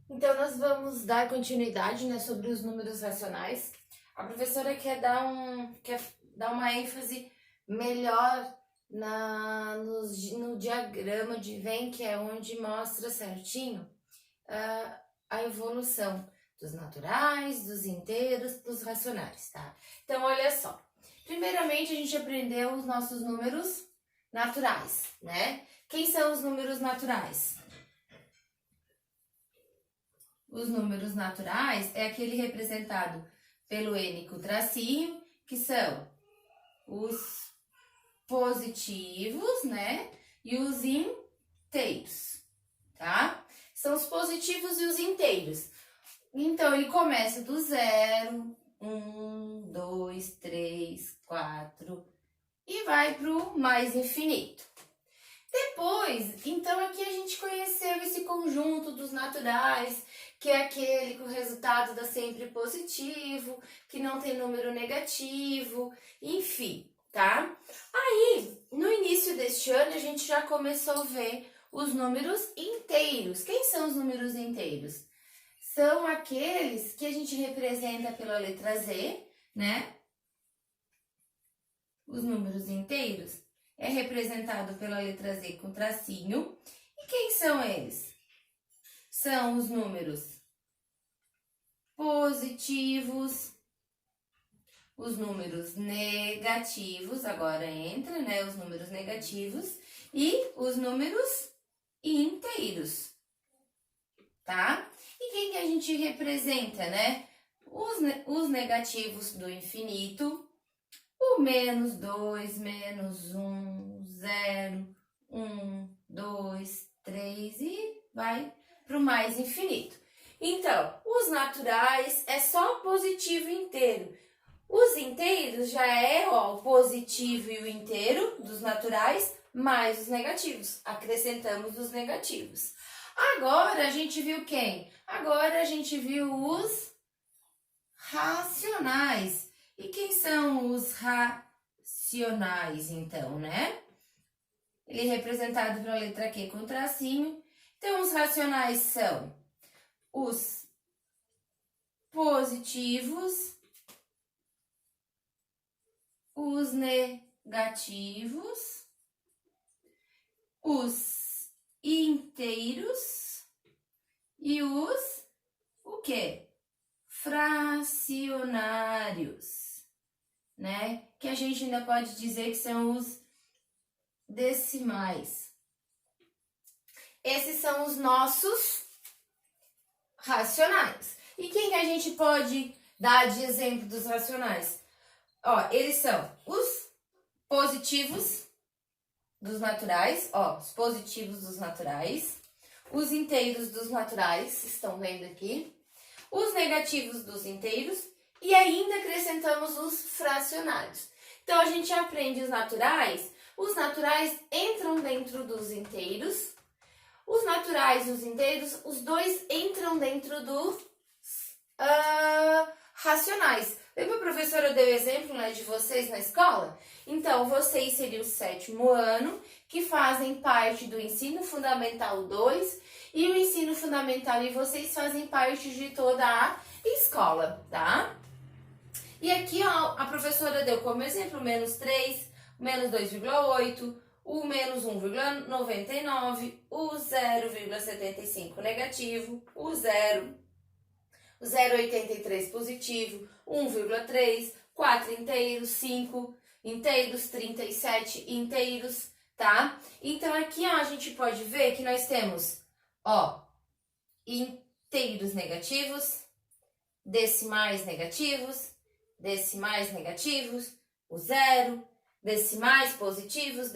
Então, nós vamos dar continuidade, né, sobre os números racionais. A professora quer dar uma ênfase melhor no diagrama de Venn, que é onde mostra certinho a evolução dos naturais, dos inteiros, dos racionais, tá? Então, olha só. Primeiramente, a gente aprendeu os nossos números naturais, né? Quem são os números naturais? Os números naturais é aquele representado pelo N com tracinho, que são os positivos, né? E os inteiros, tá? São os positivos e os inteiros. Então, ele começa do 0, 1, 2, 3, 4 e vai para o mais infinito. Depois, então aqui a gente conheceu esse conjunto dos naturais, que é aquele que o resultado dá sempre positivo, que não tem número negativo, enfim, tá? Aí, no início deste ano, a gente já começou a ver os números inteiros. Quem são os números inteiros? São aqueles que a gente representa pela letra Z, né? Os números inteiros é representado pela letra Z com tracinho. E quem são eles? São os números positivos, os números negativos, agora entra, né, os números negativos, e os números inteiros, tá? E quem que a gente representa, né? Os negativos do infinito, o menos 2, menos 1, 0, 1, 2, 3 e vai para o mais infinito. Então, os naturais é só positivo e inteiro. Os inteiros já é o positivo e o inteiro dos naturais, mais os negativos. Acrescentamos os negativos. Agora a gente viu quem? Agora a gente viu os racionais. E quem são os racionais, então, né? Ele é representado pela letra Q com tracinho. Então, os racionais são os positivos, os negativos, os inteiros e os, o quê? Fracionários, né? Que a gente ainda pode dizer que são os decimais. Esses são os nossos racionais. E quem que a gente pode dar de exemplo dos racionais? Ó, eles são os positivos dos naturais, ó, os positivos dos naturais, os inteiros dos naturais, estão vendo aqui, os negativos dos inteiros e ainda acrescentamos os fracionários. Então, a gente aprende os naturais entram dentro dos inteiros, os naturais e os inteiros, os dois entram dentro dos racionais. Lembra a professora deu exemplo, né, de vocês na escola? Então, vocês seriam o 7º ano, que fazem parte do Ensino Fundamental 2, e o Ensino Fundamental e vocês fazem parte de toda a escola, tá? E aqui, ó, a professora deu como exemplo menos 3, menos 2,8, o menos 1,99, o 0,75 negativo, o 0,83 positivo, 1,3, 4 inteiros, 5 inteiros, 37 inteiros, tá? Então, aqui, ó, a gente pode ver que nós temos, ó, inteiros negativos, decimais negativos, o 0, decimais positivos,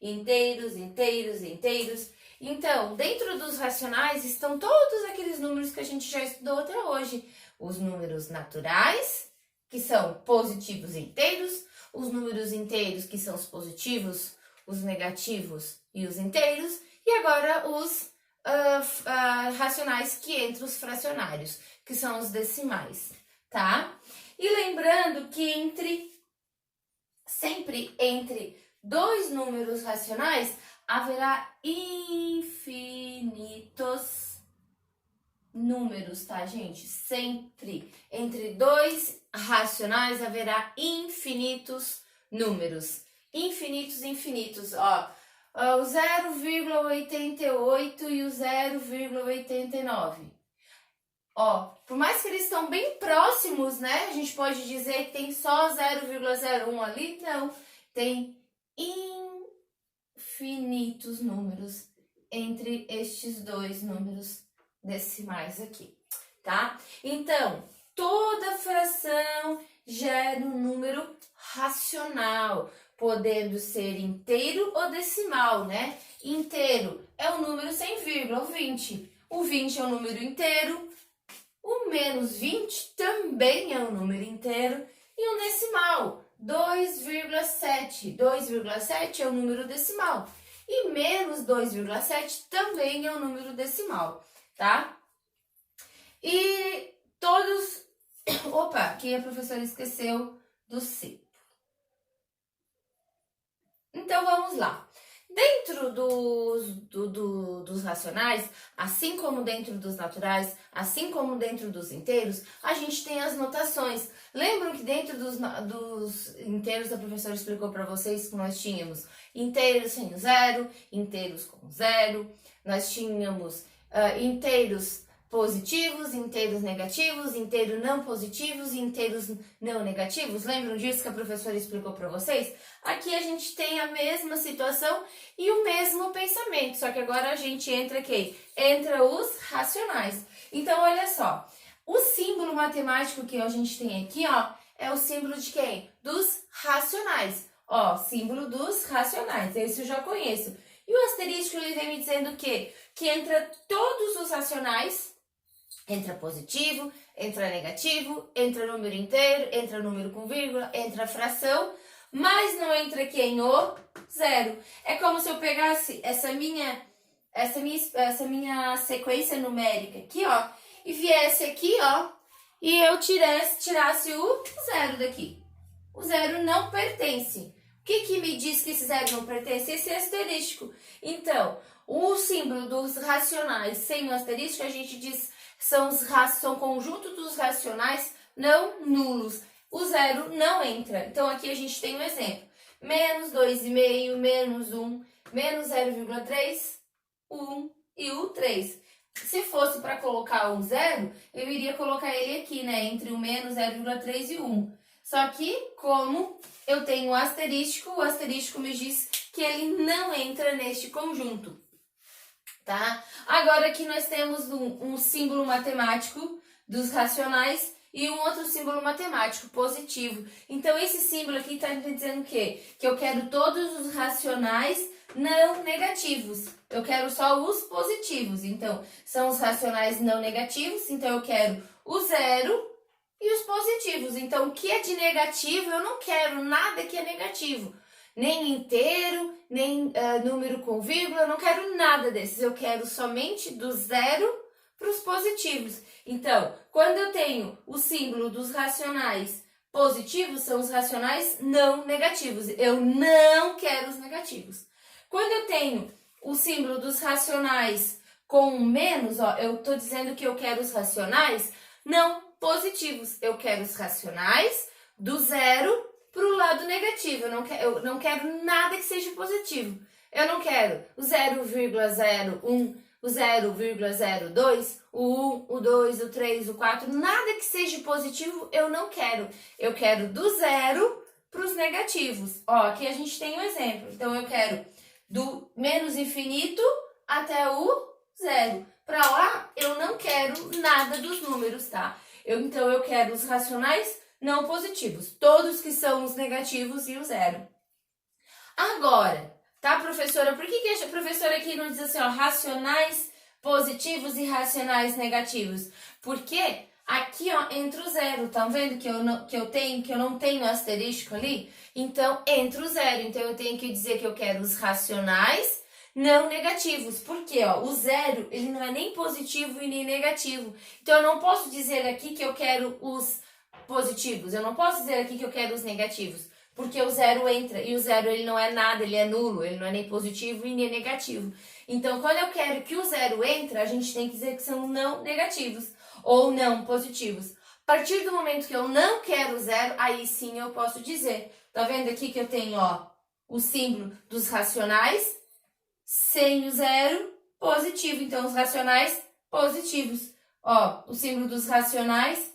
inteiros, inteiros, inteiros. Então, dentro dos racionais estão todos aqueles números que a gente já estudou até hoje. Os números naturais, que são positivos e inteiros, os números inteiros, que são os positivos, os negativos e os inteiros, e agora os racionais que entram os fracionários, que são os decimais, tá? E lembrando que sempre entre dois números racionais haverá infinitos números, tá, gente? Sempre. Entre dois racionais haverá infinitos números. Infinitos, infinitos, ó. O 0,88 e o 0,89. Ó, por mais que eles estão bem próximos, né? A gente pode dizer que tem só 0,01 ali. Não, tem infinitos números entre estes dois números decimais aqui, tá? Então, toda fração gera um número racional, podendo ser inteiro ou decimal, né? Inteiro é o número sem vírgula, o 20. O 20 é um número inteiro. O menos 20 também é um número inteiro. E um decimal, 2,7. 2,7 é um número decimal. E menos 2,7 também é um número decimal, tá? E todos... Opa, aqui a professora esqueceu do C. Então, vamos lá. Dentro dos racionais, assim como dentro dos naturais, assim como dentro dos inteiros, a gente tem as notações. Lembram que dentro dos inteiros a professora explicou para vocês que nós tínhamos inteiros sem o zero, inteiros com zero, nós tínhamos inteiros positivos, inteiros negativos, inteiros não positivos e inteiros não negativos. Lembram disso que a professora explicou para vocês? Aqui a gente tem a mesma situação e o mesmo pensamento, só que agora a gente entra aqui, entra os racionais. Então, olha só, o símbolo matemático que a gente tem aqui, ó, é o símbolo de quem? Dos racionais. Ó, símbolo dos racionais, esse eu já conheço. E o asterisco, ele vem me dizendo o quê? Que entra todos os racionais, entra positivo, entra negativo, entra número inteiro, entra número com vírgula, entra fração, mas não entra quem? O zero. É como se eu pegasse essa minha sequência numérica aqui, ó, e viesse aqui, ó, e eu tirasse o zero daqui. O zero não pertence. O que me diz que esse zero não pertence? Esse asterístico. Então, o símbolo dos racionais sem o asterístico, a gente diz, são conjunto dos racionais não nulos. O zero não entra. Então, aqui a gente tem um exemplo. Menos 2,5, menos 1, menos 0,3, 1 e o 3. Se fosse para colocar um zero, eu iria colocar ele aqui, né? Entre o menos 0,3 e 1. Só que, como eu tenho o asterístico me diz que ele não entra neste conjunto, tá? Agora aqui nós temos um símbolo matemático dos racionais e um outro símbolo matemático positivo. Então, esse símbolo aqui está dizendo o quê? Que eu quero todos os racionais não negativos. Eu quero só os positivos. Então, são os racionais não negativos. Então, eu quero o zero e os positivos. Então, o que é de negativo, eu não quero nada que é negativo. Nem inteiro, nem número com vírgula, eu não quero nada desses. Eu quero somente do zero para os positivos. Então, quando eu tenho o símbolo dos racionais positivos, são os racionais não negativos. Eu não quero os negativos. Quando eu tenho o símbolo dos racionais com menos, ó, eu estou dizendo que eu quero os racionais não positivos. Eu quero os racionais do zero para o lado negativo. Eu não quero nada que seja positivo. Eu não quero o 0,01, o 0,02, o 1, o 2, o 3, o 4, nada que seja positivo eu não quero. Eu quero do zero para os negativos. Ó, aqui a gente tem um exemplo. Então, eu quero do menos infinito até o zero. Para lá, eu não quero nada dos números, tá? Então, eu quero os racionais não positivos. Todos que são os negativos e o zero. Agora, tá, professora? Por que a professora aqui não diz assim, ó, racionais positivos e racionais negativos? Porque aqui, ó, entra o zero. Tá vendo que eu não tenho asterisco ali? Então, entra o zero. Então, eu tenho que dizer que eu quero os racionais não negativos. Por quê? Ó, o zero, ele não é nem positivo e nem negativo. Então, eu não posso dizer aqui que eu quero os positivos. Eu não posso dizer aqui que eu quero os negativos. Porque o zero entra. E o zero, ele não é nada, ele é nulo. Ele não é nem positivo e nem negativo. Então, quando eu quero que o zero entre, a gente tem que dizer que são não negativos ou não positivos. A partir do momento que eu não quero zero, aí sim eu posso dizer. Tá vendo aqui que eu tenho, ó, o símbolo dos racionais, sem o zero, positivo. Então, os racionais positivos. Ó, o símbolo dos racionais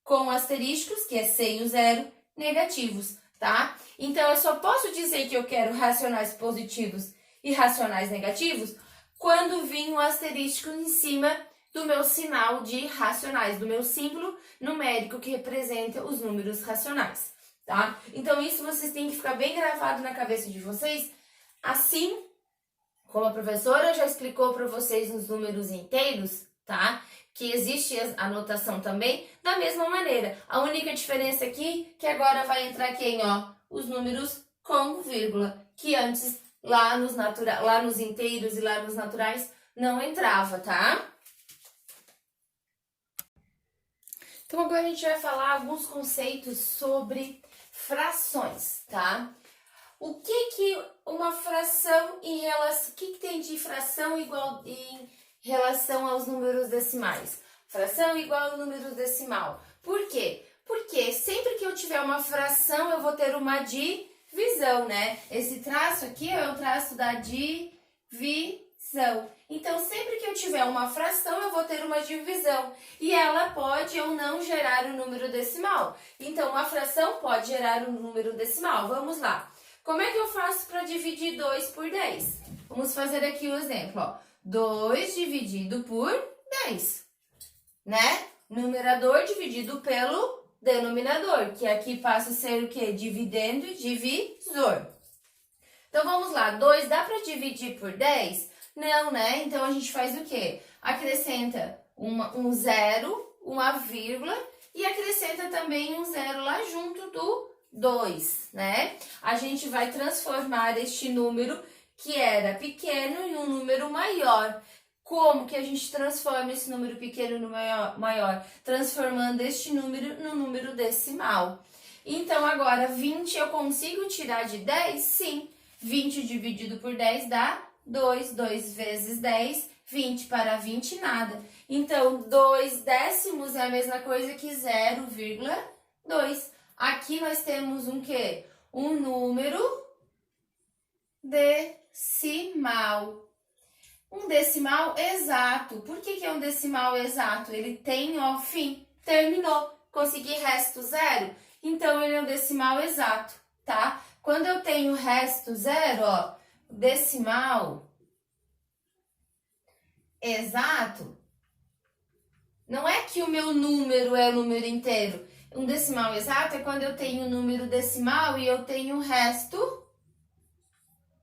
com asteriscos, que é sem o zero, negativos, tá? Então, eu só posso dizer que eu quero racionais positivos e racionais negativos quando vir um asterisco em cima do meu sinal de racionais, do meu símbolo numérico que representa os números racionais, tá? Então, isso vocês têm que ficar bem gravado na cabeça de vocês, assim como a professora já explicou para vocês nos números inteiros, tá? Que existe a anotação também da mesma maneira. A única diferença aqui é que agora vai entrar quem, ó? Os números com vírgula, que antes lá nos inteiros e lá nos naturais não entrava, tá? Então agora a gente vai falar alguns conceitos sobre frações, tá? O que uma fração em relação... O que tem de fração igual em relação aos números decimais? Fração igual ao número decimal. Por quê? Porque sempre que eu tiver uma fração, eu vou ter uma divisão, né? Esse traço aqui é o traço da divisão. Então, sempre que eu tiver uma fração, eu vou ter uma divisão. E ela pode ou não gerar um número decimal. Então, uma fração pode gerar um número decimal. Vamos lá. Como é que eu faço para dividir 2 por 10? Vamos fazer aqui o exemplo, ó. 2 dividido por 10, né? Numerador dividido pelo denominador, que aqui passa a ser o quê? Dividendo e divisor. Então, vamos lá. 2 dá para dividir por 10? Não, né? Então, a gente faz o quê? Acrescenta um zero, uma vírgula, e acrescenta também um zero lá junto do 2, né? A gente vai transformar este número que era pequeno em um número maior. Como que a gente transforma esse número pequeno no maior? Transformando este número no número decimal. Então, agora, 20 eu consigo tirar de 10? Sim. 20 dividido por 10 dá 2. 2 vezes 10, 20 para 20, nada. Então, 2 décimos é a mesma coisa que 0,2. Aqui nós temos um quê? Um número decimal. Um decimal exato. Por que é um decimal exato? Ele tem, ó, fim. Terminou. Consegui resto zero? Então, ele é um decimal exato, tá? Quando eu tenho resto zero, ó, decimal exato, não é que o meu número é o número inteiro. Um decimal exato é quando eu tenho um número decimal e eu tenho o resto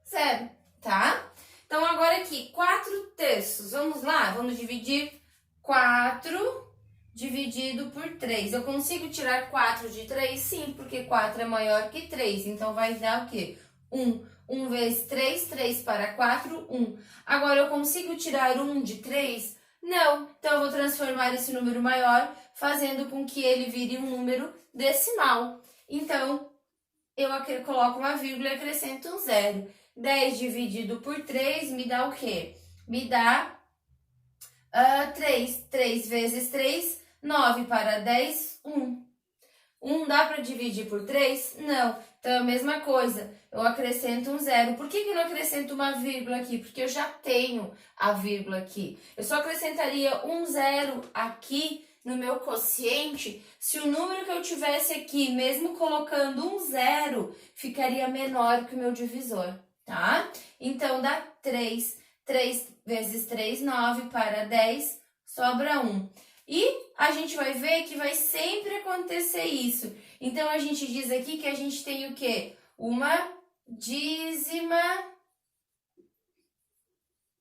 zero, tá? Então, agora aqui, 4/3. Vamos lá, vamos dividir 4 dividido por 3. Eu consigo tirar 4 de 3? Sim, porque 4 é maior que 3. Então, vai dar o quê? 1. 1 vezes 3, 3 para 4, 1. Agora, eu consigo tirar 1 de 3? Não. Então, eu vou transformar esse número maior, fazendo com que ele vire um número decimal. Então, eu coloco uma vírgula e acrescento um zero. 10 dividido por 3 me dá o quê? Me dá 3. 3 vezes 3, 9 para 10, 1. 1 dá para dividir por 3? Não. Então, é a mesma coisa. Eu acrescento um zero. Por que eu não acrescento uma vírgula aqui? Porque eu já tenho a vírgula aqui. Eu só acrescentaria um zero aqui no meu quociente se o número que eu tivesse aqui, mesmo colocando um zero, ficaria menor que o meu divisor, tá? Então, dá 3. 3 vezes 3, 9 para 10, sobra 1. E a gente vai ver que vai sempre acontecer isso. Então, a gente diz aqui que a gente tem o quê? Uma dízima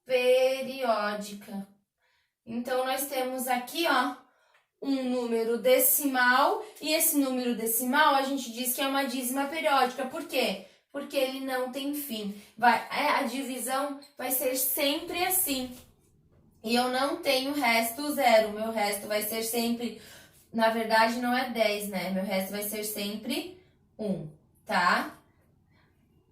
periódica. Então, nós temos aqui, ó, um número decimal. E esse número decimal, a gente diz que é uma dízima periódica. Por quê? Porque ele não tem fim. A divisão vai ser sempre assim. E eu não tenho resto zero. Meu resto vai ser sempre... Na verdade, não é 10, né? Meu resto vai ser sempre 1, tá?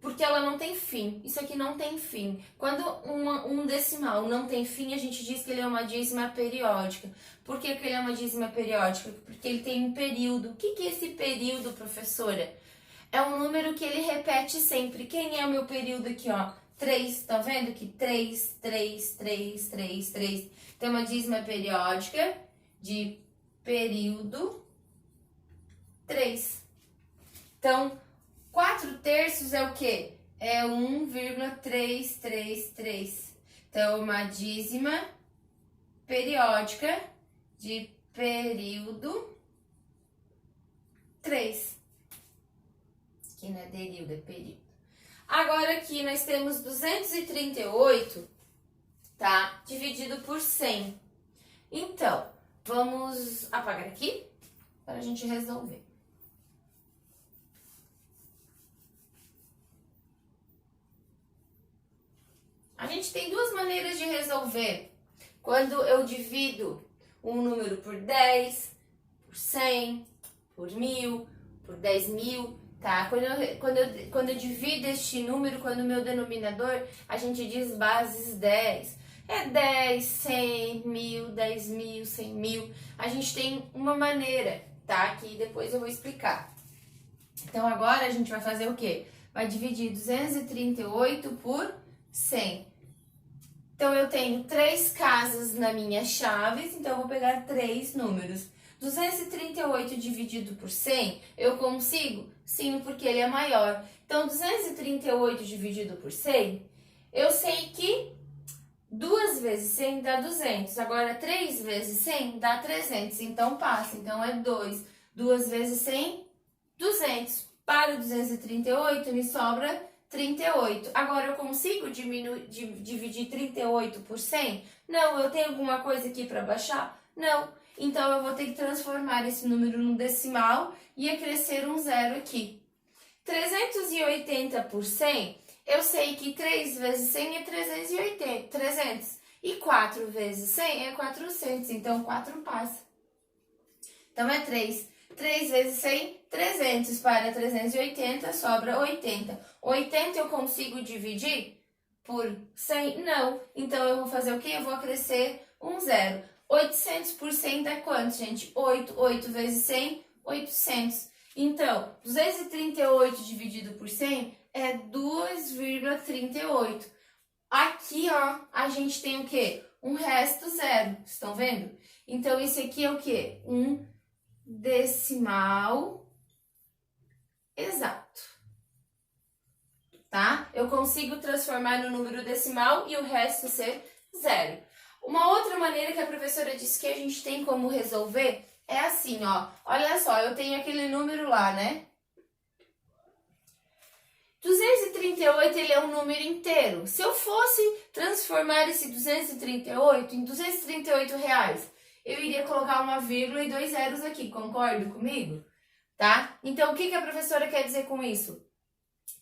porque ela não tem fim. Isso aqui não tem fim. Quando um decimal não tem fim, a gente diz que ele é uma dízima periódica. Por que ele é uma dízima periódica? Porque ele tem um período. O que é esse período, professora? É um número que ele repete sempre. Quem é o meu período aqui, ó? 3, tá vendo que 3, 3, 3, 3, 3. Tem uma dízima periódica de período 3. Então, 4/3 é o quê? É 1,333. Então, uma dízima periódica de período 3. Aqui não é período, é período. Agora aqui nós temos 238, tá? Dividido por 100. Então, vamos apagar aqui para a gente resolver. A gente tem duas maneiras de resolver. Quando eu divido um número por 10, por 100, por 1000, por 10.000, tá? Quando eu divido este número, quando o meu denominador, a gente diz bases 10. É 10, 100, 1000, 10.000, 100.000. A gente tem uma maneira, tá? Que depois eu vou explicar. Então, agora a gente vai fazer o quê? Vai dividir 238 por 100. Então, eu tenho 3 casas na minha chaves, então eu vou pegar 3 números. 238 dividido por 100, eu consigo? Sim, porque ele é maior. Então, 238 dividido por 100, eu sei que 2 vezes 100 dá 200. Agora, 3 vezes 100 dá 300. Então, passa. Então, é 2. 2 vezes 100, 200. Para o 238, me sobra 38. Agora, eu consigo dividir 38 por 100? Não. Eu tenho alguma coisa aqui para baixar? Não. Então, eu vou ter que transformar esse número num decimal e acrescer um zero aqui. 380 por 100, eu sei que 3 vezes 100 é 300. E 4 vezes 100 é 400. Então, 4 passa. Então, é 3. 3 vezes 100, 300. Para 380, sobra 80. 80 eu consigo dividir por 100? Não. Então, eu vou fazer o quê? Eu vou acrescer um zero. 800 por 100 dá quanto, gente? 8. 8 vezes 100, 800. Então, 238 dividido por 100 é 2,38. Aqui, ó, a gente tem o quê? Um resto zero. Estão vendo? Então, esse aqui é o quê? Um decimal exato. Tá? Eu consigo transformar no número decimal e o resto ser zero. Uma outra maneira que a professora disse que a gente tem como resolver é assim, ó. Olha só, eu tenho aquele número lá, né? 238, ele é um número inteiro. Se eu fosse transformar esse 238 em 238 reais, eu iria colocar uma vírgula e 2 zeros aqui, concorda comigo? Tá? Então, o que a professora quer dizer com isso?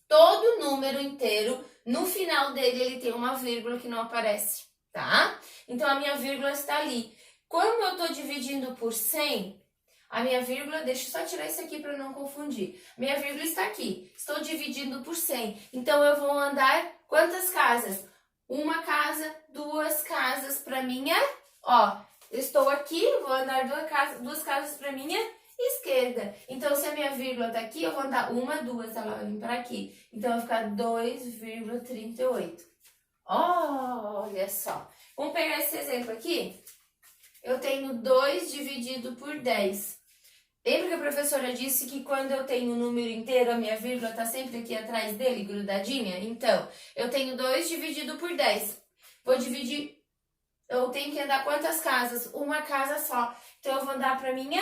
Todo número inteiro, no final dele, ele tem uma vírgula que não aparece, tá? Então, a minha vírgula está ali. Como eu estou dividindo por 100, a minha vírgula, deixa eu só tirar isso aqui para não confundir. Minha vírgula está aqui. Estou dividindo por 100. Então, eu vou andar quantas casas? Uma casa, 2 casas para minha... Ó, eu estou aqui, vou andar 2 casas para minha esquerda. Então, se a minha vírgula está aqui, eu vou andar 1, 2, ela vai vir para aqui. Então, vai ficar 2,38. Olha só. Vamos pegar esse exemplo aqui? Eu tenho 2 dividido por 10. Lembra que a professora disse que quando eu tenho um número inteiro, a minha vírgula está sempre aqui atrás dele, grudadinha? Então, eu tenho 2 dividido por 10. Vou dividir... Eu tenho que andar quantas casas? Uma casa só. Então, eu vou andar para minha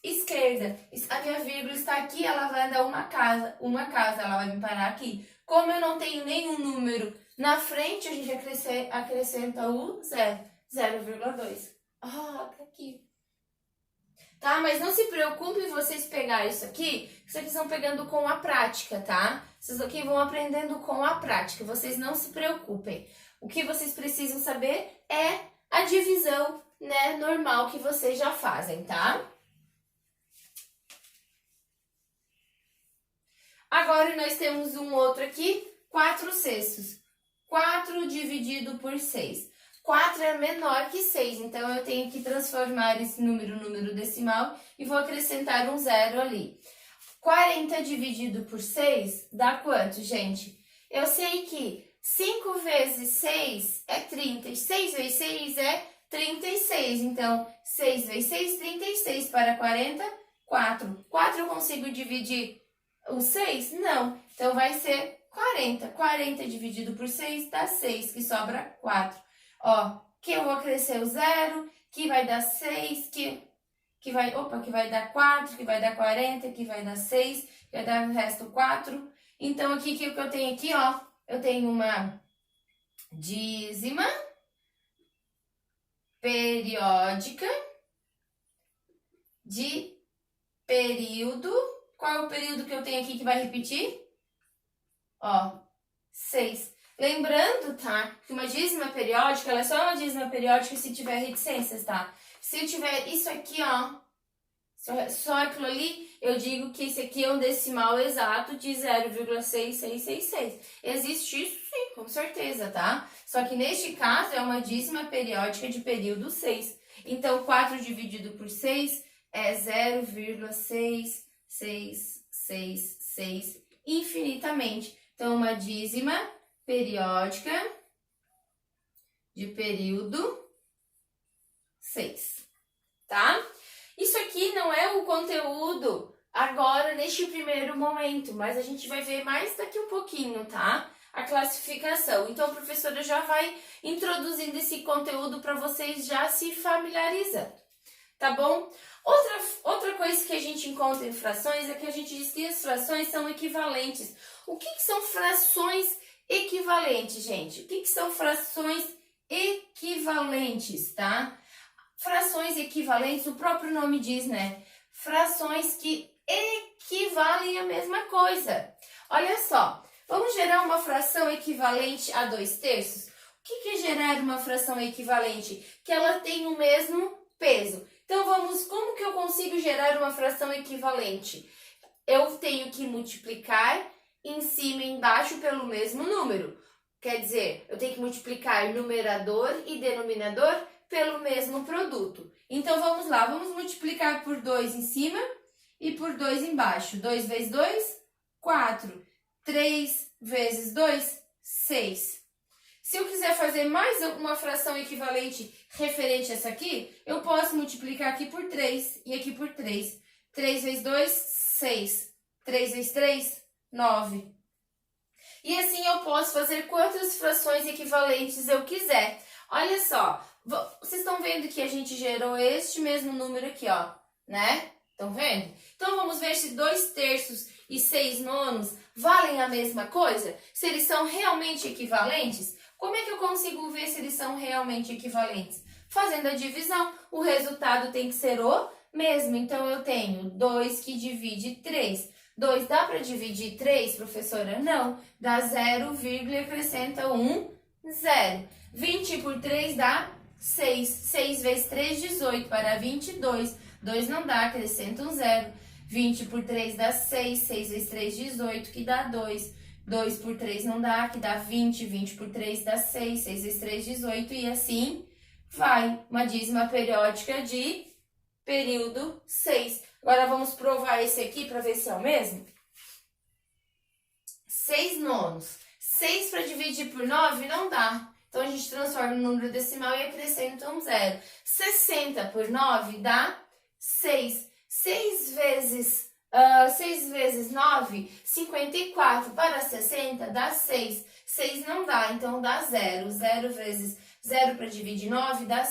esquerda. A minha vírgula está aqui, ela vai andar uma casa. Uma casa, ela vai me parar aqui. Como eu não tenho nenhum número na frente, a gente acrescenta o zero. 0,2. Ah, tá aqui. Tá? Mas não se preocupe em vocês pegar isso aqui vão pegando com a prática, tá? Vocês aqui vão aprendendo com a prática, vocês não se preocupem. O que vocês precisam saber é a divisão, né, normal que vocês já fazem, tá? Agora, nós temos um outro aqui, 4/6. 4 dividido por 6. 4 é menor que 6, então eu tenho que transformar esse número em número decimal e vou acrescentar um zero ali. 40 dividido por 6 dá quanto, gente? Eu sei que 5 vezes 6 é 30, 6 vezes 6 é 36, então 6 vezes 6, 36 para 40, 4. 4 eu consigo dividir o 6? Não, então vai ser 40. 40 dividido por 6 dá 6, que sobra 4. Ó, que eu vou acrescer o zero, que vai dar 6, que vai dar 4, que vai dar 40, que vai dar 6, que vai dar o resto 4. Então, aqui, o que eu tenho aqui, ó, eu tenho uma dízima periódica de período. Qual é o período que eu tenho aqui que vai repetir? Ó, 6. Lembrando, tá, que uma dízima periódica, ela é só uma dízima periódica se tiver reticências, tá? Se eu tiver isso aqui, ó, só aquilo ali, eu digo que esse aqui é um decimal exato de 0,6666. Existe isso? Sim, com certeza, tá? Só que neste caso é uma dízima periódica de período 6. Então, 4 dividido por 6 é 0,6666 infinitamente. Então, uma dízima periódica de período 6, tá? Isso aqui não é o conteúdo agora, neste primeiro momento, mas a gente vai ver mais daqui um pouquinho, tá? A classificação. Então, a professora já vai introduzindo esse conteúdo para vocês já se familiarizando, tá bom? Outra coisa que a gente encontra em frações é que a gente diz que as frações são equivalentes. O que são frações equivalentes, gente? O que são frações equivalentes, tá? Frações equivalentes, o próprio nome diz, né? Frações que equivalem à mesma coisa. Olha só, vamos gerar uma fração equivalente a 2/3? O que é gerar uma fração equivalente? Que ela tem o mesmo peso. Então, como que eu consigo gerar uma fração equivalente? Eu tenho que multiplicar em cima e embaixo pelo mesmo número. Quer dizer, eu tenho que multiplicar numerador e denominador pelo mesmo produto. Então, vamos lá, vamos multiplicar por 2 em cima e por 2 embaixo. 2 vezes 2, 4. 3 vezes 2, 6. Se eu quiser fazer mais uma fração equivalente referente a essa aqui, eu posso multiplicar aqui por 3 e aqui por 3. 3 vezes 2, 6. 3 vezes 3, 9. E assim eu posso fazer quantas frações equivalentes eu quiser. Olha só, vocês estão vendo que a gente gerou este mesmo número aqui, ó, né? Estão vendo? Então, vamos ver se 2/3 e 6/9 valem a mesma coisa? Se eles são realmente equivalentes? Como é que eu consigo ver se eles são realmente equivalentes? Fazendo a divisão, o resultado tem que ser o mesmo. Então, eu tenho 2 que divide 3. 2 dá para dividir 3, professora? Não. Dá 0, e acrescenta 1, 0. 20 por 3 dá 6. 6 vezes 3, 18. Para 22. 2 não dá, acrescenta um 0. 20 por 3 dá 6. 6 vezes 3, 18, que dá 2. 2 por 3 não dá, que dá 20. 20 por 3 dá 6. 6 vezes 3, 18. E assim vai. Uma dízima periódica de período 6. Agora, vamos provar esse aqui para ver se é o mesmo. 6/9. 6 para dividir por 9 não dá. Então, a gente transforma no número decimal e acrescenta um 0. 60 por 9 dá 6. 6 vezes 9, 54. Para 60 dá 6. 6 não dá, então dá 0. 0 vezes 0 para dividir 9 dá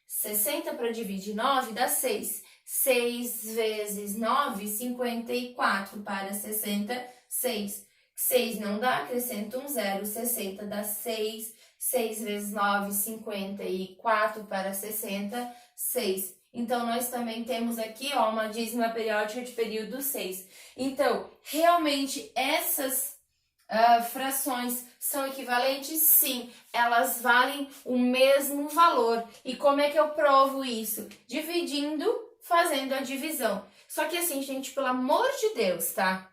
60 para dividir 9 dá 6. 6 vezes 9, 54. Para 60, 6. 6 não dá, acrescenta um 0. 60 dá 6. 6 vezes 9, 54. Para 60, 6. Então, nós também temos aqui, ó, uma dízima periódica de período 6. Então, realmente, essas frações são equivalentes? Sim, elas valem o mesmo valor. E como é que eu provo isso? Dividindo, fazendo a divisão. Só que assim, gente, pelo amor de Deus, tá?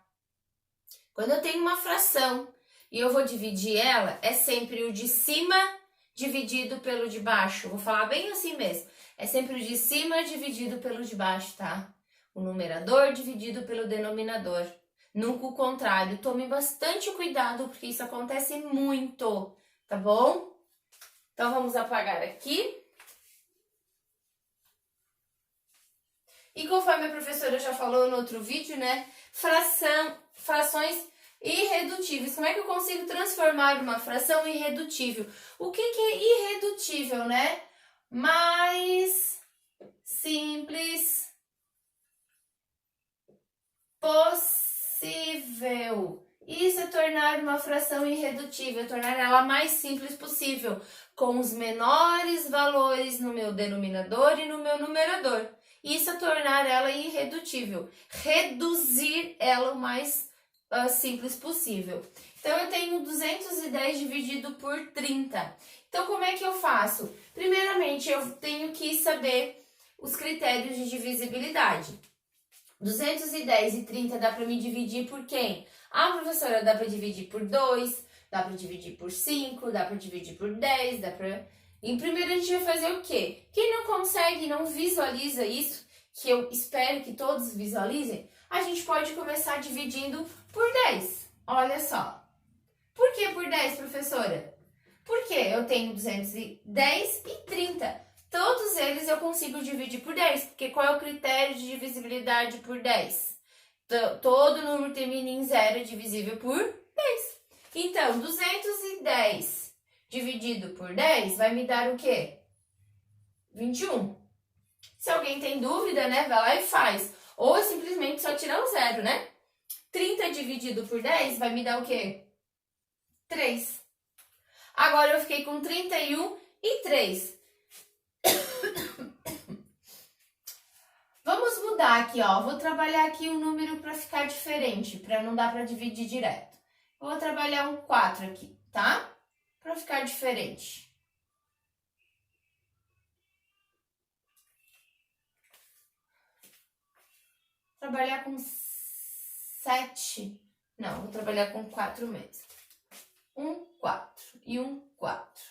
Quando eu tenho uma fração e eu vou dividir ela, é sempre o de cima dividido pelo de baixo. Vou falar bem assim mesmo. É sempre o de cima dividido pelo de baixo, tá? O numerador dividido pelo denominador. Nunca o contrário. Tome bastante cuidado, porque isso acontece muito, tá bom? Então, vamos apagar aqui. E conforme a professora já falou no outro vídeo, né? Frações irredutíveis. Como é que eu consigo transformar uma fração em irredutível? O que é irredutível, né? Mais simples possível. Isso é tornar uma fração irredutível, tornar ela mais simples possível, com os menores valores no meu denominador e no meu numerador. Isso é tornar ela irredutível, reduzir ela o mais simples possível. Então, eu tenho 210 dividido por 30. Então, como é que eu faço? Primeiramente, eu tenho que saber os critérios de divisibilidade. 210 e 30 dá para me dividir por quem? Ah, professora, dá para dividir por 2, dá para dividir por 5, dá para dividir por 10, dá para... Em primeiro a gente vai fazer o quê? Quem não consegue, não visualiza isso, que eu espero que todos visualizem, a gente pode começar dividindo por 10. Olha só. Por que por 10, professora? Porque eu tenho 210 e 30. Todos eles eu consigo dividir por 10, porque qual é o critério de divisibilidade por 10? Todo número termina em 0 é divisível por 10. Então, 210 dividido por 10 vai me dar o quê? 21. Se alguém tem dúvida, né, vai lá e faz. Ou simplesmente só tirar o 0, né? 30 dividido por 10 vai me dar o quê? 3. Agora eu fiquei com 31 e 3. Vamos mudar aqui, ó. Vou trabalhar aqui um número para ficar diferente, para não dar para dividir direto. Eu vou trabalhar um 4 aqui, tá? Para ficar diferente. Trabalhar com 7. Não, vou trabalhar com 4 mesmo. 1, 4 e 1, 4.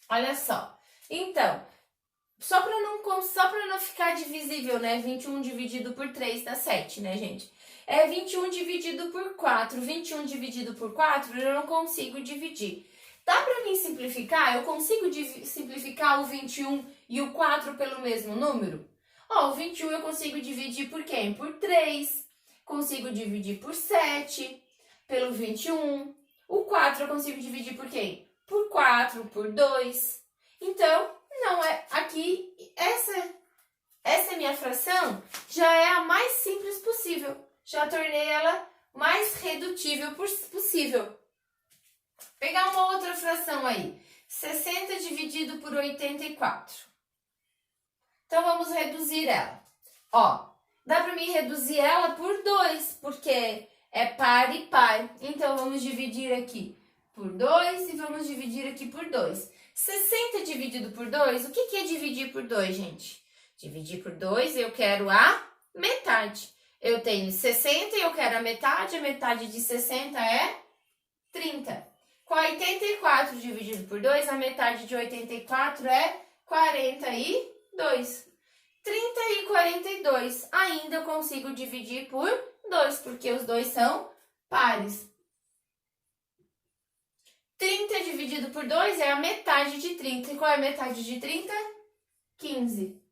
Olha só. Então, só para não ficar divisível, né? 21 dividido por 3 dá 7, né, gente? É 21 dividido por 4. 21 dividido por 4 eu não consigo dividir. Dá para mim simplificar? Eu consigo simplificar o 21 e o 4 pelo mesmo número? Ó, o 21 eu consigo dividir por quem? Por 3. Consigo dividir por 7, pelo 21. O 4 eu consigo dividir por quem? Por 4, por 2. Então, não é aqui, essa minha fração já é a mais simples possível. Já tornei ela mais redutível possível. Vou pegar uma outra fração aí. 60 dividido por 84. Então, vamos reduzir ela. Ó, dá para mim reduzir ela por 2, porque é par e par. Então, vamos dividir aqui por 2 e vamos dividir aqui por 2. 60 dividido por 2, o que é dividir por 2, gente? Dividir por 2, eu quero a metade. Eu tenho 60 e eu quero a metade de 60 é 30. Com 84 dividido por 2, a metade de 84 é 42. 30 e 42, ainda eu consigo dividir por 2, porque os dois são pares. 30 dividido por 2 é a metade de 30. E qual é a metade de 30? 15.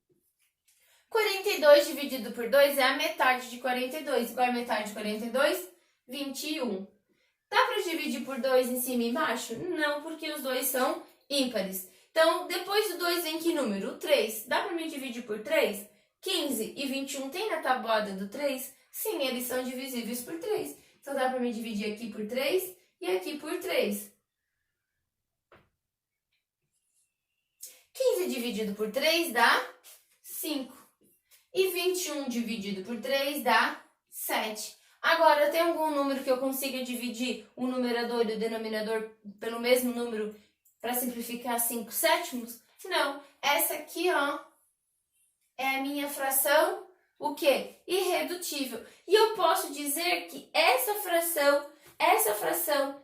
42 dividido por 2 é a metade de 42. E qual é a metade de 42? 21. Dá para dividir por 2 em cima e embaixo? Não, porque os dois são ímpares. Então, depois do 2 vem que número? O 3. Dá para me dividir por 3? 15 e 21 tem na tabuada do 3? Sim, eles são divisíveis por 3. Então, dá para me dividir aqui por 3 e aqui por 3. 15 dividido por 3 dá 5. E 21 dividido por 3 dá 7. Agora, tem algum número que eu consiga dividir o numerador e o denominador pelo mesmo número para simplificar 5 sétimos? Não. Essa aqui, ó, é a minha fração, o quê? Irredutível. E eu posso dizer que essa fração essa fração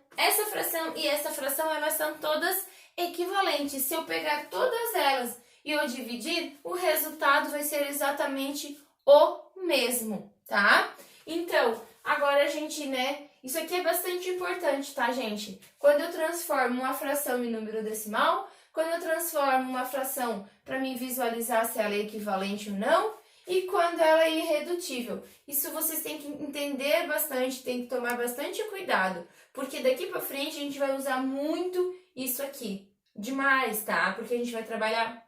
e essa fração, elas são todas equivalentes. Se eu pegar todas elas e eu dividir, o resultado vai ser exatamente o mesmo, tá? Então, agora a gente, né? Isso aqui é bastante importante, tá, gente? Quando eu transformo uma fração em número decimal, quando eu transformo uma fração para mim visualizar se ela é equivalente ou não, e quando ela é irredutível. Isso vocês têm que entender bastante, tem que tomar bastante cuidado, porque daqui para frente a gente vai usar muito isso aqui. Demais, tá? Porque a gente vai trabalhar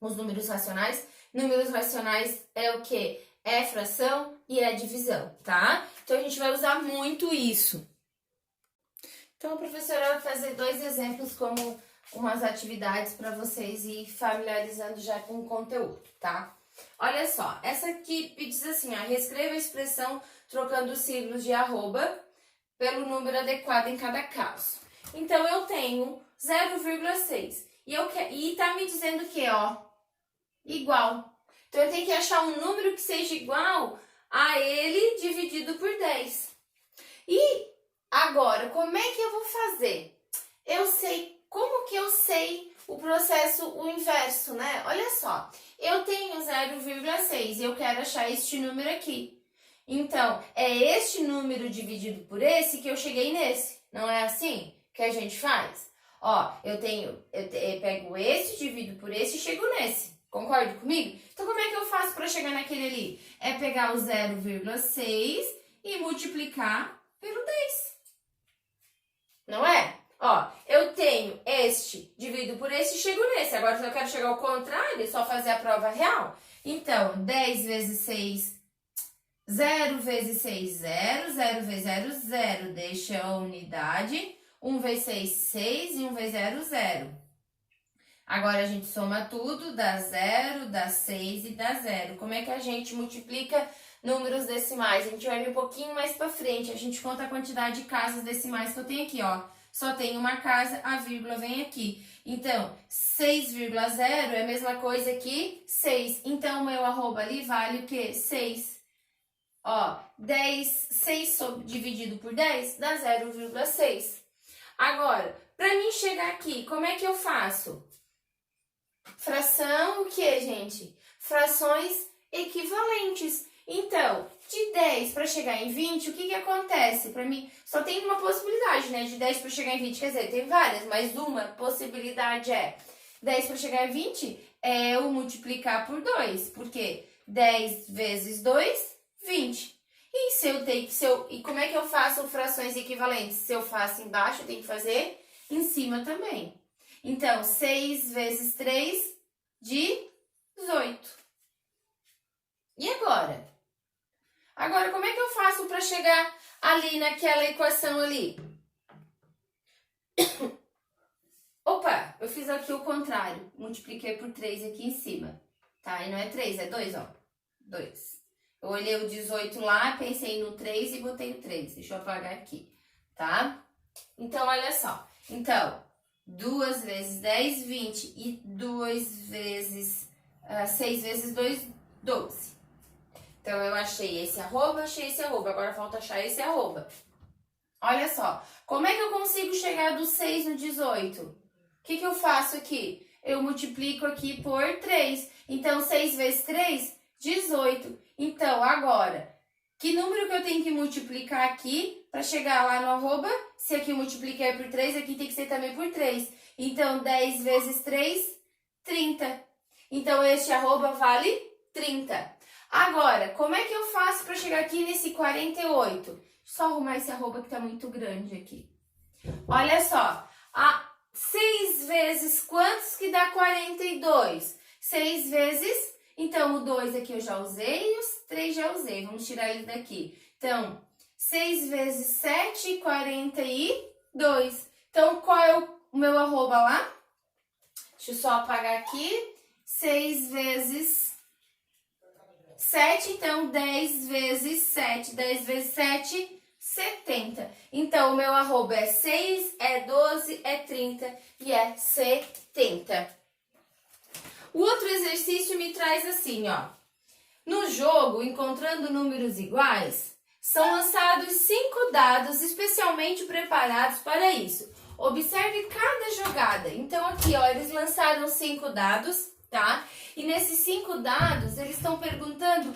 os números racionais. Números racionais é o quê? É fração e é divisão, tá? Então, a gente vai usar muito isso. Então, a professora vai fazer 2 exemplos como umas atividades para vocês ir familiarizando já com o conteúdo, tá? Olha só, essa aqui diz assim, ó, reescreva a expressão trocando os signos de arroba pelo número adequado em cada caso. Então, eu tenho 0,6 e tá me dizendo que, ó, igual. Então, eu tenho que achar um número que seja igual a ele dividido por 10. E agora, como é que eu vou fazer? Como que eu sei o processo, o inverso, né? Olha só, eu tenho 0,6 e eu quero achar este número aqui. Então, é este número dividido por esse que eu cheguei nesse. Não é assim que a gente faz? Ó, eu pego esse, divido por esse e chego nesse. Concorda comigo? Então, como é que eu faço para chegar naquele ali? É pegar o 0,6 e multiplicar pelo 10. Não é? Ó, eu tenho este, divido por esse e chego nesse. Agora, se eu quero chegar ao contrário, é só fazer a prova real. Então, 10 vezes 6, 0 vezes 6, 0. 0 vezes 0, 0. Deixa a unidade. 1 vezes 6, 6. E 1 vezes 0, 0. Agora, a gente soma tudo, dá 0, dá 6 e dá 0. Como é que a gente multiplica números decimais? A gente vai ver um pouquinho mais pra frente. A gente conta a quantidade de casas decimais que eu tenho aqui, ó. Só tem uma casa, a vírgula vem aqui. Então, 6,0 é a mesma coisa que 6. Então, o meu arroba ali vale o quê? 6. Ó, 6 dividido por 10 dá 0,6. Agora, pra mim chegar aqui, como é que eu faço? Fração, o que, gente? Frações equivalentes. Então, de 10 para chegar em 20, o que acontece? Para mim, só tem uma possibilidade, né? De 10 para chegar em 20, quer dizer, tem várias, mas uma possibilidade é 10 para chegar em 20 é eu multiplicar por 2, porque 10 vezes 2, 20. E como é que eu faço frações equivalentes? Se eu faço embaixo, eu tenho que fazer em cima também. Então, 6 vezes 3, 18. E agora? Agora, como é que eu faço para chegar ali naquela equação ali? Opa, eu fiz aqui o contrário. Multipliquei por 3 aqui em cima. Tá? E não é 3, é 2, ó. 2. Eu olhei o 18 lá, pensei no 3 e botei o 3. Deixa eu apagar aqui, tá? Então, olha só. Então, 2 vezes 10, 20. E 6 vezes 2, 12. Então, eu achei esse arroba. Agora falta achar esse arroba. Olha só. Como é que eu consigo chegar do 6 no 18? O que eu faço aqui? Eu multiplico aqui por 3. Então, 6 vezes 3, 18. Então, agora, que número que eu tenho que multiplicar aqui para chegar lá no arroba? Se aqui eu multipliquei por 3, aqui tem que ser também por 3. Então, 10 vezes 3, 30. Então, este arroba vale 30. Agora, como é que eu faço para chegar aqui nesse 48? Só arrumar esse arroba que tá muito grande aqui. Olha só, 6 vezes quantos que dá 42? 6 vezes, então o 2 aqui eu já usei e os 3 já usei. Vamos tirar ele daqui. Então, 6 vezes 7, 42. Então, qual é o meu arroba lá? Deixa eu só apagar aqui. 6 vezes 7, então 10 vezes 7. 10 vezes 7, 70. Então, o meu arroba é 6, é 12, é 30 e é 70. O outro exercício me traz assim, ó. No jogo, encontrando números iguais, São lançados 5 dados especialmente preparados para isso. Observe cada jogada. Então, aqui, ó, eles lançaram 5 dados, tá? E nesses 5 dados, eles estão perguntando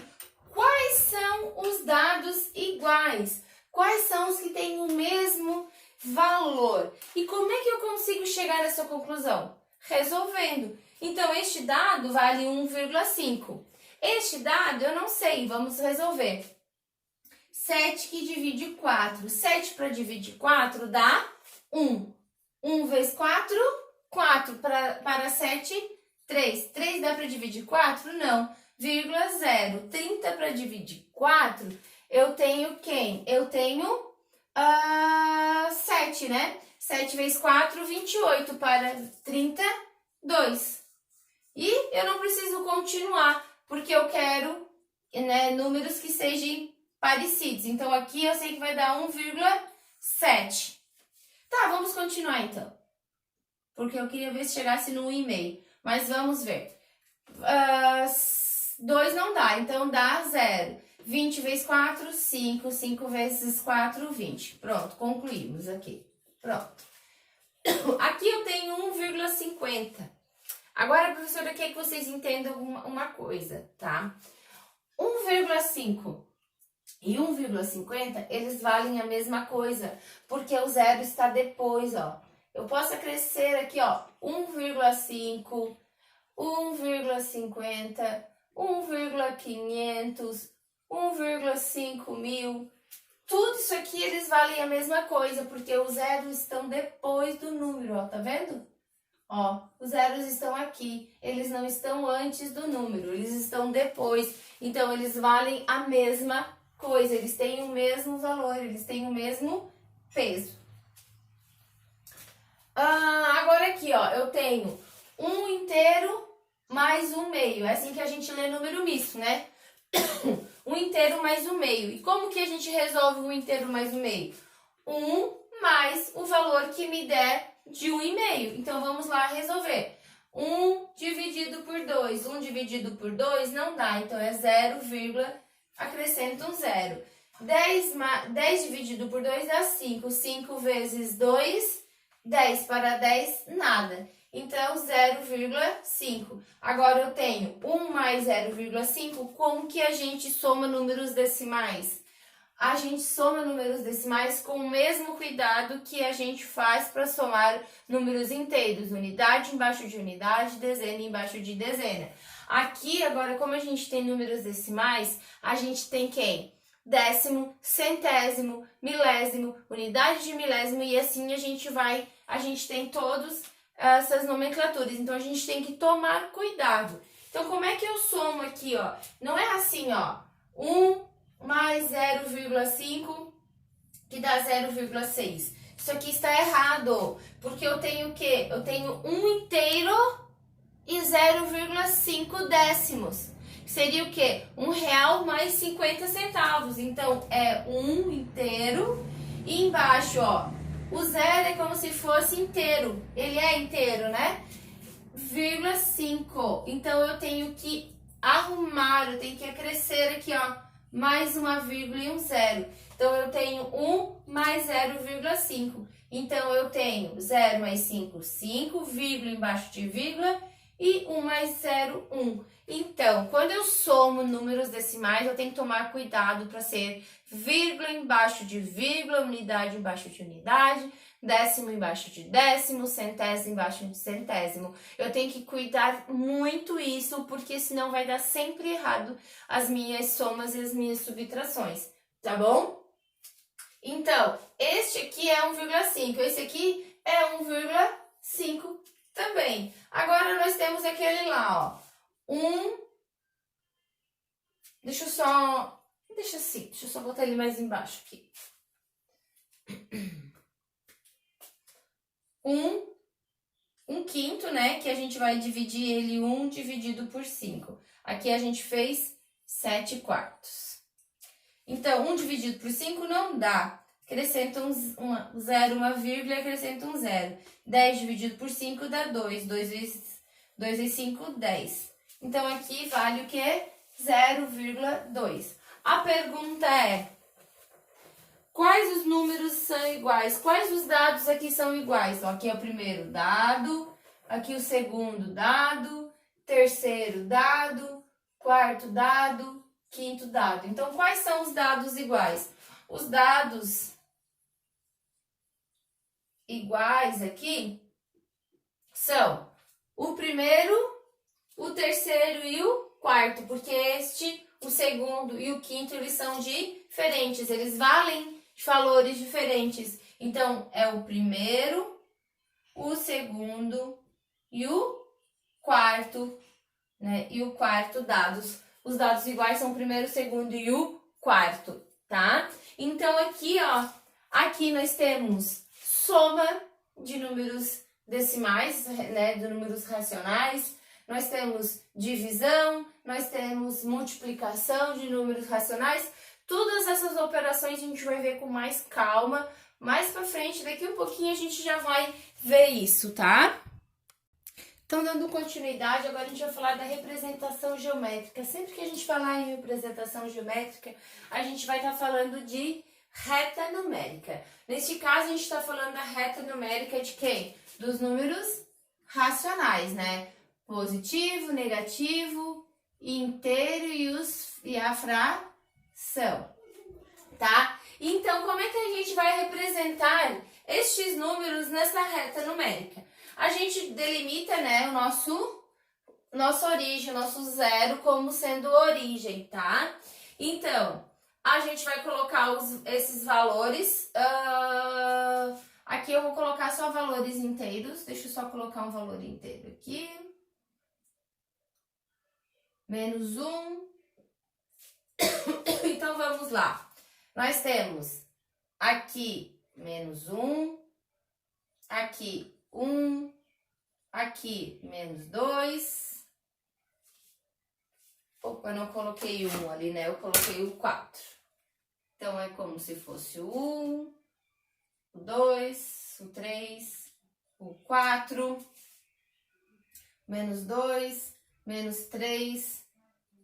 quais são os dados iguais. Quais são os que têm o mesmo valor? E como é que eu consigo chegar a essa conclusão? Resolvendo. Então, este dado vale 1,5. Este dado eu não sei, vamos resolver. 7 que divide 4. 7 para dividir 4 dá 1. 1 vezes 4, 4 para 7, 3. 3 dá para dividir 4? Não. Vírgula 0. 30 para dividir 4, eu tenho quem? Eu tenho 7, né? 7 vezes 4, 28 para 32. E eu não preciso continuar, porque eu quero, né, números que sejam parecidos. Então, aqui eu sei que vai dar 1,7. Tá, vamos continuar então. Porque eu queria ver se chegasse no 1,5. Mas vamos ver. 2 não dá, então dá 0. 20 vezes 4, 5. 5 vezes 4, 20. Pronto, concluímos aqui. Pronto. Aqui eu tenho 1,50. Agora, professora, quer que vocês entendam uma coisa, tá? 1,5 e 1,50, eles valem a mesma coisa, porque o zero está depois, ó. Eu posso acrescer aqui, ó, 1,5, 1,50, 1,500, 1,5 mil. Tudo isso aqui, eles valem a mesma coisa, porque os zeros estão depois do número, ó, tá vendo? Ó, os zeros estão aqui, eles não estão antes do número, eles estão depois. Então, eles valem a mesma coisa, eles têm o mesmo valor, eles têm o mesmo peso. Agora aqui, ó, eu tenho 1 inteiro mais 1 meio. É assim que a gente lê número misto, né? 1 inteiro mais 1 meio. E como que a gente resolve 1 inteiro mais 1 meio? 1 mais o valor que me der de 1,5. Então, vamos lá resolver. 1 dividido por 2. 1 dividido por 2 não dá. Então, é 0, acrescenta um 0. 10 dividido por 2 dá 5. 5 vezes 2, 10 para 10, nada. Então, 0,5. Agora, eu tenho 1 mais 0,5. Como que a gente soma números decimais? A gente soma números decimais com o mesmo cuidado que a gente faz para somar números inteiros. Unidade embaixo de unidade, dezena embaixo de dezena. Aqui, agora, como a gente tem números decimais, a gente tem quem? Décimo, centésimo, milésimo, unidade de milésimo, e assim a gente tem todas essas nomenclaturas. Então, a gente tem que tomar cuidado. Então, como é que eu somo aqui, ó? Não é assim, ó, 1 mais 0,5, que dá 0,6. Isso aqui está errado, porque eu tenho o quê? Eu tenho 1 inteiro e 0,5 décimos. Seria o quê? R$1 mais 50 centavos. Então, é 1 inteiro e embaixo, ó, o zero é como se fosse inteiro. Ele é inteiro, né? 0,5. Então, eu tenho que arrumar, eu tenho que acrescer aqui, ó, mais uma vírgula e um zero. Então, eu tenho 1 mais 0,5. Então, eu tenho 0 mais 5, 5, vírgula embaixo de vírgula, e 1 mais 0, 1. Então, quando eu somo números decimais, eu tenho que tomar cuidado para ser vírgula embaixo de vírgula, unidade embaixo de unidade, décimo embaixo de décimo, centésimo embaixo de centésimo. Eu tenho que cuidar muito isso, porque senão vai dar sempre errado as minhas somas e as minhas subtrações, tá bom? Então, este aqui é 1,5, esse aqui é 1,5 também. Agora, nós temos aquele lá, ó. Deixa eu só botar ele mais embaixo aqui. 1 quinto, né? Que a gente vai dividir ele 1 dividido por 5. Aqui a gente fez 7 quartos. Então, 1 dividido por 5 não dá. Acrescenta um 0, uma vírgula, acrescenta um 0. 10 dividido por 5 dá 2. 2 vezes 5, 10. Então, aqui vale o quê? 0,2. A pergunta é, Quais os números são iguais? Quais os dados aqui são iguais? Ó, aqui é o primeiro dado, aqui o segundo dado, terceiro dado, quarto dado, quinto dado. Então, quais são os dados iguais? Os dados iguais aqui são o primeiro, o terceiro e o quarto, porque o segundo e o quinto, eles são diferentes, eles valem de valores diferentes. Então, é o primeiro, o segundo e o quarto, né? E o quarto dados. Os dados iguais são o primeiro, o segundo e o quarto, tá? Então, aqui, ó, aqui nós temos soma de números decimais, né? De números racionais. Nós temos divisão, nós temos multiplicação de números racionais. Todas essas operações a gente vai ver com mais calma. Mais pra frente, daqui um pouquinho a gente já vai ver isso, tá? Então, dando continuidade, agora a gente vai falar da representação geométrica. Sempre que a gente falar em representação geométrica, a gente vai estar falando de reta numérica. Neste caso, a gente está falando da reta numérica de quem? Dos números racionais, né? Positivo, negativo, inteiro e a fração, tá? Então, como é que a gente vai representar estes números nessa reta numérica? A gente delimita, né, nossa origem, nosso zero como sendo origem, tá? Então, a gente vai colocar esses valores. Aqui eu vou colocar só valores inteiros. Deixa eu só colocar um valor inteiro aqui. Menos 1. Então, vamos lá. Nós temos aqui menos 1, aqui 1, aqui menos 2. Opa, eu não coloquei 1 ali, né? Eu coloquei o 4. Então, é como se fosse o 1, o 2, o 3, o 4, menos 2, menos 3,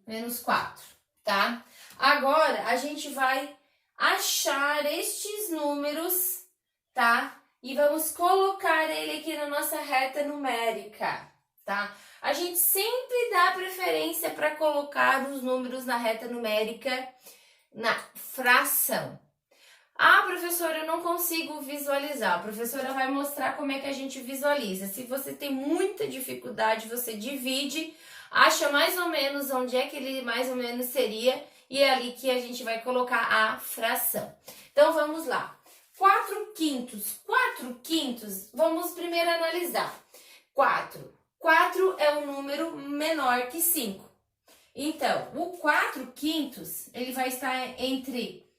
menos 4, tá? Agora, a gente vai achar estes números, tá? E vamos colocar ele aqui na nossa reta numérica, tá? A gente sempre dá preferência para colocar os números na reta numérica na fração. Ah, professora, eu não consigo visualizar. A professora vai mostrar como é que a gente visualiza. Se você tem muita dificuldade, você divide, acha mais ou menos onde é que ele mais ou menos seria e é ali que a gente vai colocar a fração. Então, vamos lá. 4 quintos. 4 quintos, vamos primeiro analisar. 4. 4 é um número menor que 5. Então, o 4 quintos, ele vai estar entre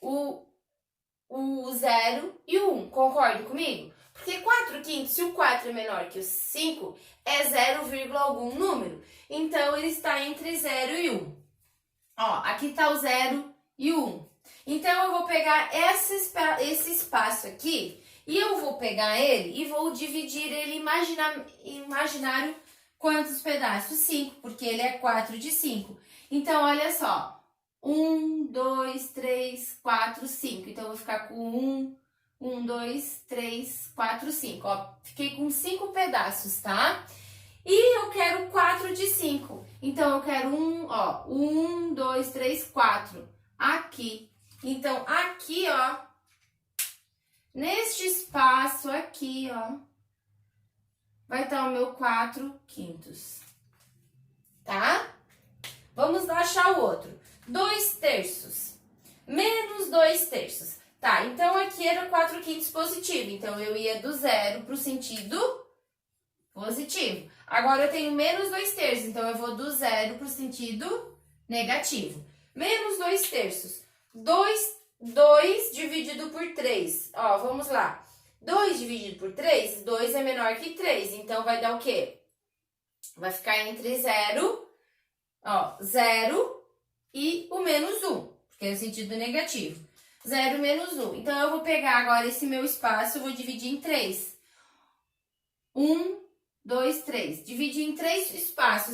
o 0 e o 1. Concorda comigo? Porque 4 quintos, se o 4 é menor que o 5, é 0, algum número. Então, ele está entre 0 e 1. Ó, aqui está o 0 e o 1. Então, eu vou pegar esse espaço aqui e eu vou pegar ele e vou dividir ele imaginário quantos pedaços? 5, porque ele é 4 de 5. Então, olha só. 1, 2, 3, 4, 5. Então, eu vou ficar com 1, 2, 3, 4, 5. Ó, fiquei com 5 pedaços, tá? E eu quero 4 de 5. Então, eu quero 1, 2, 3, 4. Aqui. Então, aqui, ó, neste espaço aqui, ó, vai estar o meu 4 quintos, tá? Vamos lá achar o outro. 2 terços, menos 2 terços. Tá, então aqui era 4 quintos positivo, então eu ia do 0 para o sentido positivo. Agora eu tenho menos 2 terços, então eu vou do 0 para o sentido negativo. Menos 2 terços. 2 dividido por 3. Ó, vamos lá. 2 dividido por 3, 2 é menor que 3. Então, vai dar o quê? Vai ficar entre 0, ó, 0 e o menos 1, porque é o sentido negativo. 0 menos 1. Então, eu vou pegar agora esse meu espaço e vou dividir em 3. 1, 2, 3. Dividir em 3 espaços.